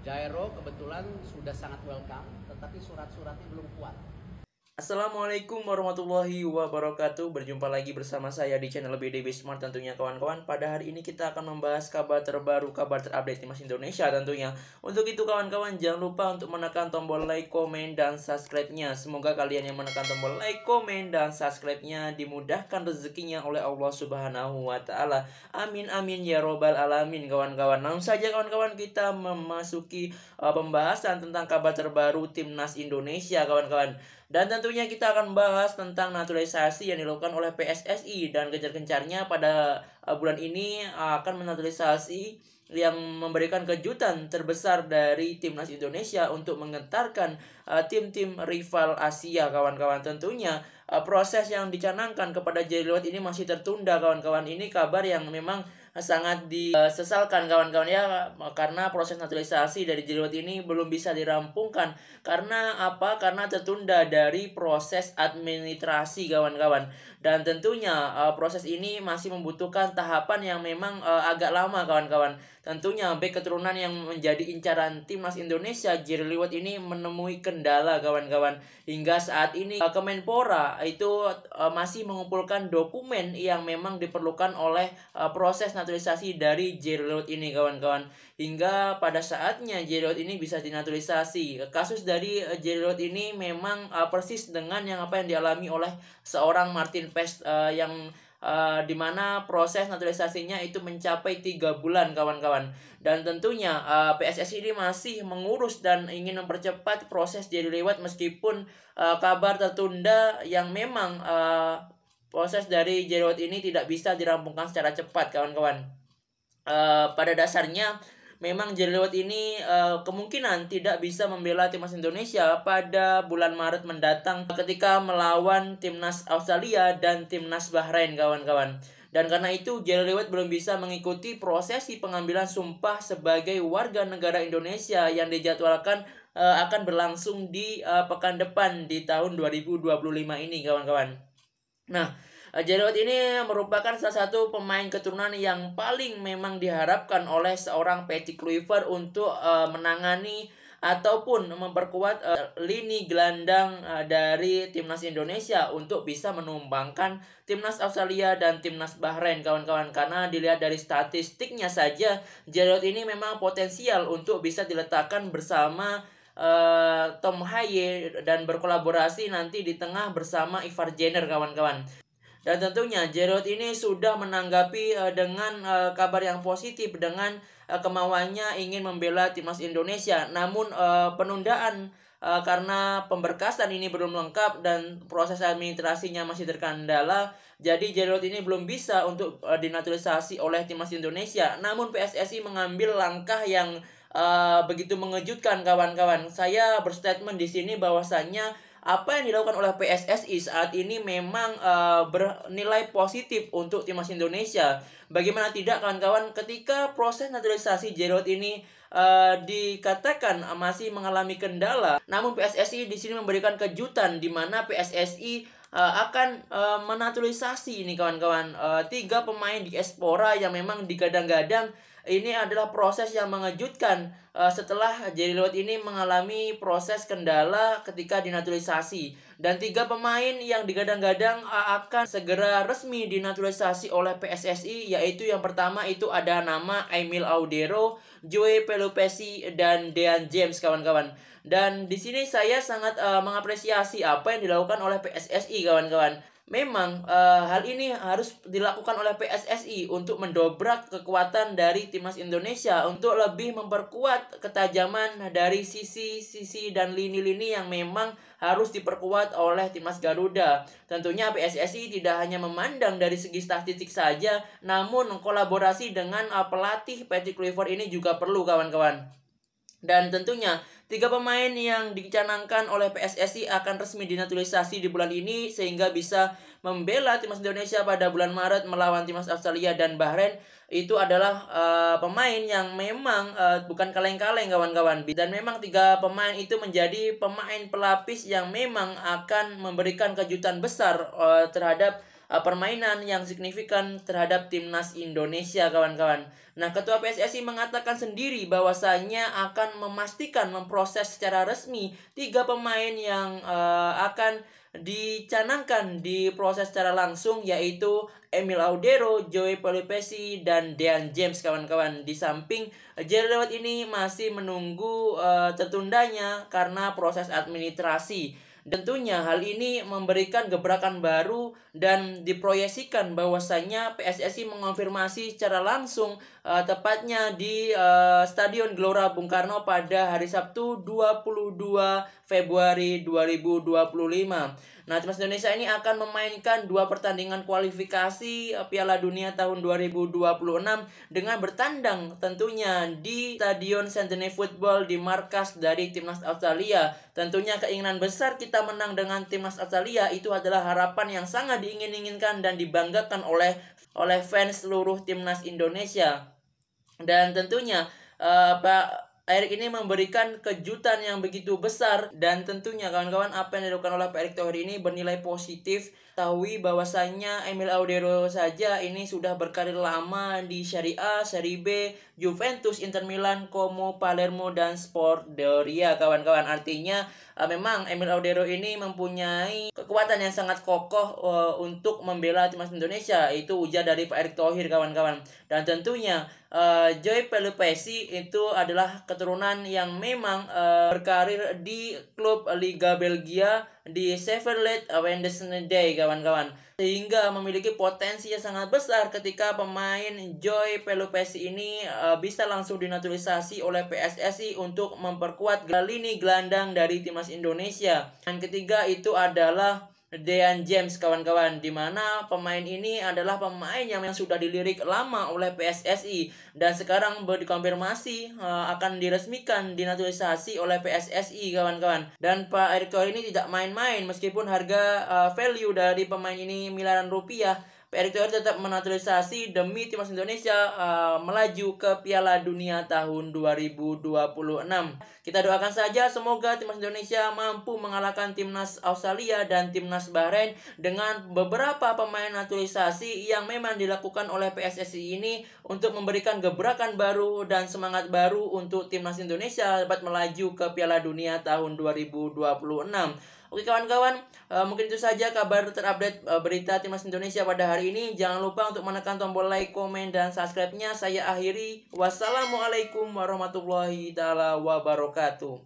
Gaero kebetulan sudah sangat welcome, tetapi surat-suratnya belum kuat. Assalamualaikum warahmatullahi wabarakatuh. Berjumpa lagi bersama saya di channel BDB Smart tentunya kawan-kawan. Pada hari ini kita akan membahas kabar terbaru, kabar terupdate Timnas Indonesia tentunya. Untuk itu kawan-kawan jangan lupa untuk menekan tombol like, komen, dan subscribe-nya. Semoga kalian yang menekan tombol like, komen, dan subscribe-nya dimudahkan rezekinya oleh Allah Subhanahu wa Ta'ala. Amin amin ya robbal alamin kawan-kawan. Langsung saja kawan-kawan kita memasuki pembahasan tentang kabar terbaru Timnas Indonesia kawan-kawan. Dan tentunya kita akan bahas tentang naturalisasi yang dilakukan oleh PSSI dan gencar-gencarnya pada bulan ini akan menaturalisasi yang memberikan kejutan terbesar dari Timnas Indonesia untuk menggentarkan tim-tim rival Asia kawan-kawan. Tentunya proses yang dicanangkan kepada Jeliwat ini masih tertunda kawan-kawan. Ini kabar yang memang sangat disesalkan kawan-kawan ya, karena proses naturalisasi dari Jeliwat ini belum bisa dirampungkan. Karena apa? Karena tertunda dari proses administrasi kawan-kawan. Dan tentunya proses ini masih membutuhkan tahapan yang memang agak lama kawan-kawan. Tentunya bek keturunan yang menjadi incaran Timnas Indonesia, Jeliwat ini menemui kendala kawan-kawan. Hingga saat ini Kemenpora itu masih mengumpulkan dokumen yang memang diperlukan oleh proses naturalisasi dari Jeliwat ini kawan-kawan. Hingga pada saatnya Jeliwat ini bisa dinaturalisasi. Kasus dari Jeliwat ini memang persis dengan apa yang dialami oleh seorang Martin Paes yang dimana proses naturalisasinya itu mencapai 3 bulan kawan-kawan. Dan tentunya PSSI ini masih mengurus dan ingin mempercepat proses Jeliwat meskipun kabar tertunda yang memang proses dari Jeliwat ini tidak bisa dirampungkan secara cepat kawan-kawan. Pada dasarnya memang Jeliwat ini kemungkinan tidak bisa membela Timnas Indonesia pada bulan Maret mendatang ketika melawan Timnas Australia dan Timnas Bahrain kawan-kawan. Dan karena itu Jeliwat belum bisa mengikuti prosesi pengambilan sumpah sebagai warga negara Indonesia yang dijadwalkan akan berlangsung di pekan depan di tahun 2025 ini kawan-kawan. Nah, Jeliwat ini merupakan salah satu pemain keturunan yang paling memang diharapkan oleh seorang Patrick Kluivert untuk menangani ataupun memperkuat lini gelandang dari Timnas Indonesia untuk bisa menumbangkan Timnas Australia dan Timnas Bahrain kawan-kawan. Karena dilihat dari statistiknya saja, Jeliwat ini memang potensial untuk bisa diletakkan bersama Tom Haye dan berkolaborasi nanti di tengah bersama Ivar Jenner kawan-kawan. Dan tentunya Jeliwat ini sudah menanggapi dengan kabar yang positif dengan kemauannya ingin membela Timnas Indonesia. Namun penundaan karena pemberkasan ini belum lengkap dan proses administrasinya masih terkendala. Jadi Jeliwat ini belum bisa untuk dinaturalisasi oleh Timnas Indonesia. Namun PSSI mengambil langkah yang begitu mengejutkan kawan-kawan. Saya berstatement di sini bahwasannya apa yang dilakukan oleh PSSI saat ini memang bernilai positif untuk Timnas Indonesia. Bagaimana tidak kawan-kawan, ketika proses naturalisasi Jeliwat ini dikatakan masih mengalami kendala, namun PSSI di sini memberikan kejutan di mana PSSI akan menaturalisasi ini kawan-kawan 3 pemain di diaspora yang memang digadang-gadang. Ini adalah proses yang mengejutkan setelah Jeliwat ini mengalami proses kendala ketika dinaturalisasi. Dan 3 pemain yang digadang-gadang akan segera resmi dinaturalisasi oleh PSSI, yaitu yang pertama itu ada nama Emil Audero, Joe Pelupesi, dan Dean James kawan-kawan. Dan di sini saya sangat mengapresiasi apa yang dilakukan oleh PSSI kawan-kawan. Memang hal ini harus dilakukan oleh PSSI untuk mendobrak kekuatan dari Timnas Indonesia, untuk lebih memperkuat ketajaman dari sisi-sisi dan lini-lini yang memang harus diperkuat oleh Timnas Garuda. Tentunya PSSI tidak hanya memandang dari segi statistik saja, namun kolaborasi dengan pelatih Patrick Kluivert ini juga perlu kawan-kawan. Dan tentunya 3 pemain yang dicanangkan oleh PSSI akan resmi dinaturalisasi di bulan ini sehingga bisa membela Timnas Indonesia pada bulan Maret melawan Timnas Australia dan Bahrain. Itu adalah pemain yang memang bukan kaleng-kaleng kawan-kawan. Dan memang 3 pemain itu menjadi pemain pelapis yang memang akan memberikan kejutan besar terhadap permainan yang signifikan terhadap timnas Indonesia, kawan-kawan. Nah, Ketua PSSI mengatakan sendiri bahwasanya akan memastikan memproses secara resmi 3 pemain yang akan dicanangkan di proses secara langsung, yaitu Emil Audero, Joey Pelupesi, dan Dean James, kawan-kawan. Di samping Jerry Lewat ini masih menunggu tertundanya karena proses administrasi. Tentunya hal ini memberikan gebrakan baru dan diproyeksikan bahwasanya PSSI mengonfirmasi secara langsung tepatnya di Stadion Gelora Bung Karno pada hari Sabtu 22 Februari 2025. Nah, timnas Indonesia ini akan memainkan 2 pertandingan kualifikasi Piala Dunia tahun 2026 dengan bertandang tentunya di Stadion Sydney Football di markas dari timnas Australia. Tentunya keinginan besar kita menang dengan timnas Australia itu adalah harapan yang sangat diinginkan dan dibanggakan oleh fans seluruh timnas Indonesia. Dan tentunya Pak Erick ini memberikan kejutan yang begitu besar, dan tentunya kawan-kawan apa yang dilakukan oleh Pak Erick Thohir ini bernilai positif. Ketahui bahwasanya Emil Audero saja ini sudah berkarir lama di Serie A, Serie B, Juventus, Inter Milan, Como, Palermo, dan Sampdoria, kawan-kawan. Artinya memang Emil Audero ini mempunyai kekuatan yang sangat kokoh untuk membela timnas Indonesia. Itu ujar dari Pak Erick Thohir, kawan-kawan. Dan tentunya Joey Pelupesi itu adalah keturunan yang memang berkarir di klub Liga Belgia di Sheffield Wednesday, kawan-kawan, sehingga memiliki potensi yang sangat besar ketika pemain Joey Pelupesi ini bisa langsung dinaturalisasi oleh PSSI untuk memperkuat lini gelandang dari timnas Indonesia. Yang ketiga itu adalah Dean James, kawan-kawan, di mana pemain ini adalah pemain yang sudah dilirik lama oleh PSSI dan sekarang dikonfirmasi akan diresmikan dinaturalisasi oleh PSSI, kawan-kawan. Dan Pak Erick Thohir ini tidak main-main, meskipun harga value dari pemain ini miliaran rupiah. Pak Erick Thohir tetap menaturalisasi demi timnas Indonesia melaju ke Piala Dunia tahun 2026. Kita doakan saja semoga timnas Indonesia mampu mengalahkan timnas Australia dan timnas Bahrain dengan beberapa pemain naturalisasi yang memang dilakukan oleh PSSI ini untuk memberikan gebrakan baru dan semangat baru untuk timnas Indonesia dapat melaju ke Piala Dunia tahun 2026. Oke, kawan-kawan, mungkin itu saja kabar terupdate berita timnas Indonesia pada hari ini. Jangan lupa untuk menekan tombol like, komen, dan subscribe-nya. Saya akhiri. Wassalamualaikum warahmatullahi wabarakatuh.